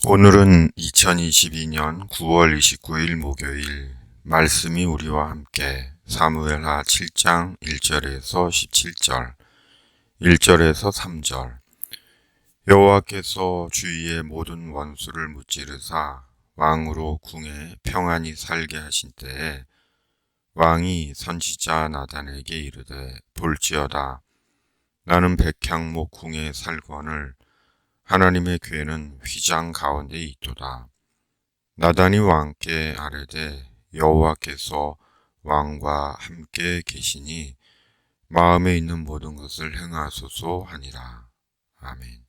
오늘은 2022년 9월 29일 목요일, 말씀이 우리와 함께 사무엘하 7장 1절에서 17절, 1절에서 3절. 여호와께서 주위의 모든 원수를 무찌르사 왕으로 궁에 평안히 살게 하신 때에 왕이 선지자 나단에게 이르되, 볼지어다 나는 백향목 궁에 살거늘 하나님의 궤는 휘장 가운데 있도다. 나단이 왕께 아뢰되, 여호와께서 왕과 함께 계시니 마음에 있는 모든 것을 행하소서 하니라. 아멘.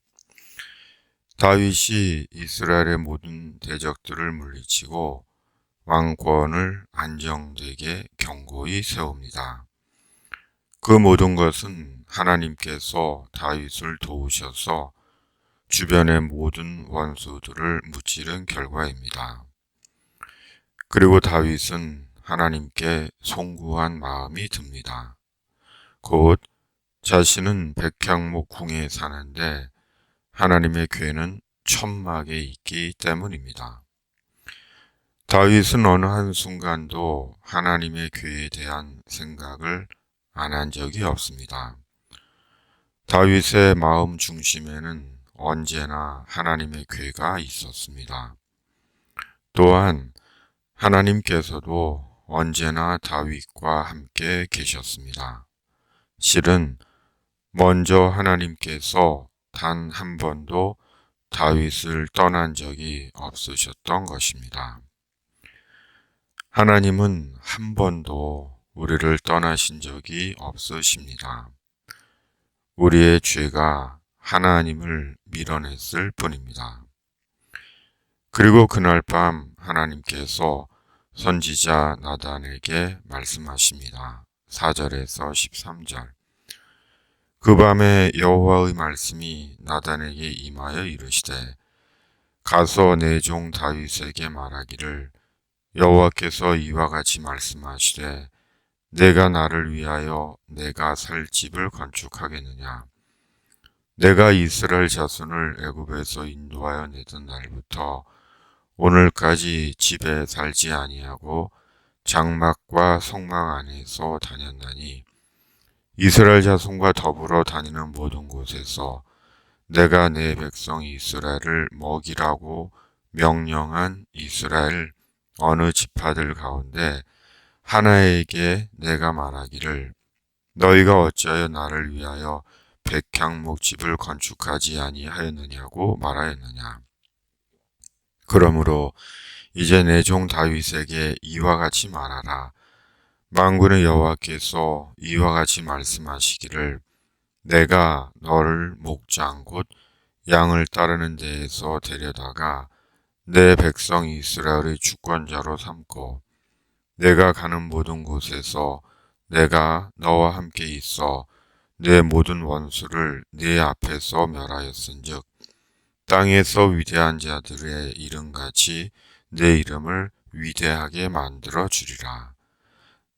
다윗이 이스라엘의 모든 대적들을 물리치고 왕권을 안정되게 견고히 세웁니다. 그 모든 것은 하나님께서 다윗을 도우셔서 주변의 모든 원수들을 무찌른 결과입니다. 그리고 다윗은 하나님께 송구한 마음이 듭니다. 곧 자신은 백향목 궁에 사는데 하나님의 궤는 천막에 있기 때문입니다. 다윗은 어느 한순간도 하나님의 궤에 대한 생각을 안 한 적이 없습니다. 다윗의 마음 중심에는 언제나 하나님의 궤가 있었습니다. 또한 하나님께서도 언제나 다윗과 함께 계셨습니다. 실은 먼저 하나님께서 단 한 번도 다윗을 떠난 적이 없으셨던 것입니다. 하나님은 한 번도 우리를 떠나신 적이 없으십니다. 우리의 죄가 하나님을 밀어냈을 뿐입니다. 그리고 그날 밤 하나님께서 선지자 나단에게 말씀하십니다. 4절에서 13절. 그 밤에 여호와의 말씀이 나단에게 임하여 이르시되, 가서 내 종 다윗에게 말하기를, 여호와께서 이와 같이 말씀하시되, 내가 나를 위하여 내가 살 집을 건축하겠느냐. 내가 이스라엘 자손을 애굽에서 인도하여 내던 날부터 오늘까지 집에 살지 아니하고 장막과 성막 안에서 다녔나니, 이스라엘 자손과 더불어 다니는 모든 곳에서 내가 내 백성 이스라엘을 먹이라고 명령한 이스라엘 어느 지파들 가운데 하나에게 내가 말하기를, 너희가 어찌하여 나를 위하여 백향목 집을 건축하지 아니하였느냐고 말하였느냐. 그러므로 이제 내 종 다윗에게 이와 같이 말하라. 만군의 여호와께서 이와 같이 말씀하시기를, 내가 너를 목장 곧 양을 따르는 데에서 데려다가 내 백성 이스라엘의 주권자로 삼고, 내가 가는 모든 곳에서 내가 너와 함께 있어 내 모든 원수를 네 앞에서 멸하였은즉, 땅에서 위대한 자들의 이름같이 내 이름을 위대하게 만들어 주리라.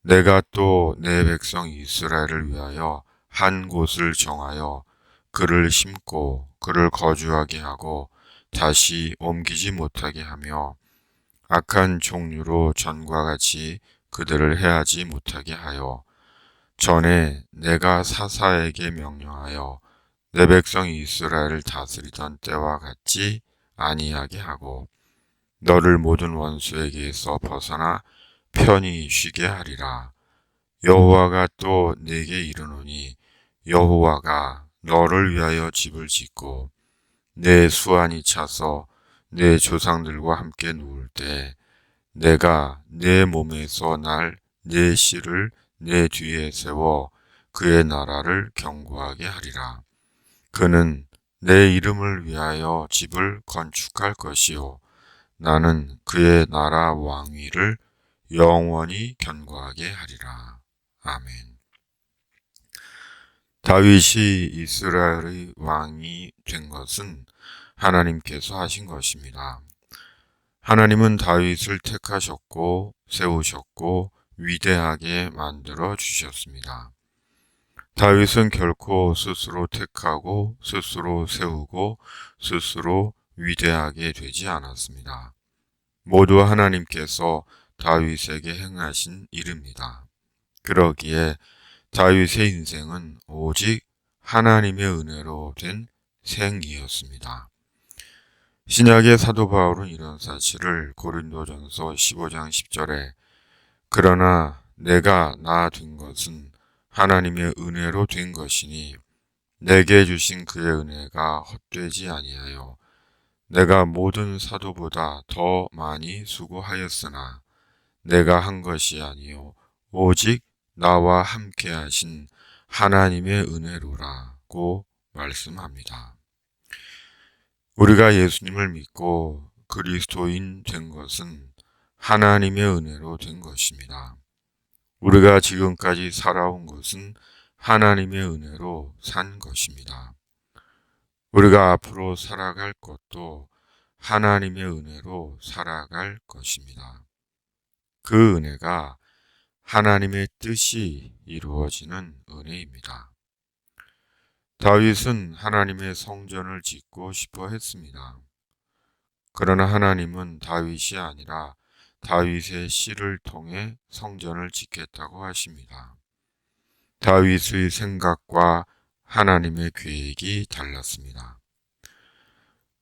내가 또 내 백성 이스라엘을 위하여 한 곳을 정하여 그를 심고 그를 거주하게 하고 다시 옮기지 못하게 하며, 악한 종류로 전과 같이 그들을 해하지 못하게 하여, 전에 내가 사사에게 명령하여 내 백성 이스라엘을 다스리던 때와 같지 아니하게 하고, 너를 모든 원수에게서 벗어나 편히 쉬게 하리라. 여호와가 또 내게 이르노니, 여호와가 너를 위하여 집을 짓고 내 수완이 차서 내 조상들과 함께 누울 때 내가 내 몸에서 날 내 씨를 내 뒤에 세워 그의 나라를 견고하게 하리라. 그는 내 이름을 위하여 집을 건축할 것이요, 나는 그의 나라 왕위를 영원히 견고하게 하리라. 아멘. 다윗이 이스라엘의 왕이 된 것은 하나님께서 하신 것입니다. 하나님은 다윗을 택하셨고 세우셨고 위대하게 만들어 주셨습니다. 다윗은 결코 스스로 택하고 스스로 세우고 스스로 위대하게 되지 않았습니다. 모두 하나님께서 다윗에게 행하신 일입니다. 그러기에 다윗의 인생은 오직 하나님의 은혜로 된 생이었습니다. 신약의 사도 바울은 이런 사실을 고린도전서 15장 10절에 그러나 내가 나 된 것은 하나님의 은혜로 된 것이니 내게 주신 그의 은혜가 헛되지 아니하여 내가 모든 사도보다 더 많이 수고하였으나 내가 한 것이 아니요 오직 나와 함께 하신 하나님의 은혜로라고 말씀합니다. 우리가 예수님을 믿고 그리스도인 된 것은 하나님의 은혜로 된 것입니다. 우리가 지금까지 살아온 것은 하나님의 은혜로 산 것입니다. 우리가 앞으로 살아갈 것도 하나님의 은혜로 살아갈 것입니다. 그 은혜가 하나님의 뜻이 이루어지는 은혜입니다. 다윗은 하나님의 성전을 짓고 싶어 했습니다. 그러나 하나님은 다윗이 아니라 다윗의 씨를 통해 성전을 짓겠다고 하십니다. 다윗의 생각과 하나님의 계획이 달랐습니다.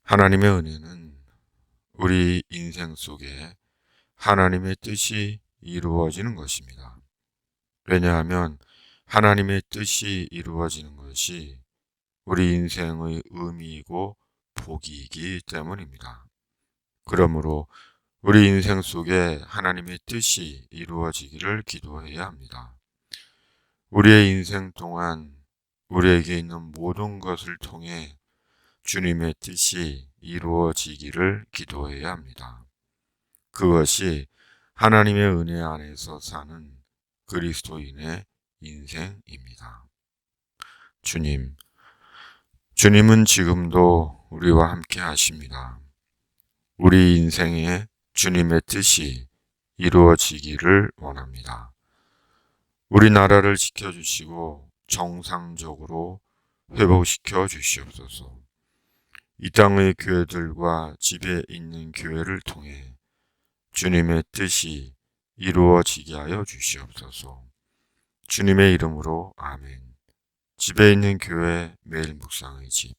하나님의 은혜는 우리 인생 속에 하나님의 뜻이 이루어지는 것입니다. 왜냐하면 하나님의 뜻이 이루어지는 것이 우리 인생의 의미이고 복이기 때문입니다. 그러므로 우리 인생 속에 하나님의 뜻이 이루어지기를 기도해야 합니다. 우리의 인생 동안 우리에게 있는 모든 것을 통해 주님의 뜻이 이루어지기를 기도해야 합니다. 그것이 하나님의 은혜 안에서 사는 그리스도인의 인생입니다. 주님은 지금도 우리와 함께 하십니다. 우리 인생에 주님의 뜻이 이루어지기를 원합니다. 우리나라를 지켜주시고 정상적으로 회복시켜 주시옵소서. 이 땅의 교회들과 집에 있는 교회를 통해 주님의 뜻이 이루어지게 하여 주시옵소서. 주님의 이름으로 아멘. 집에 있는 교회 매일 묵상의 집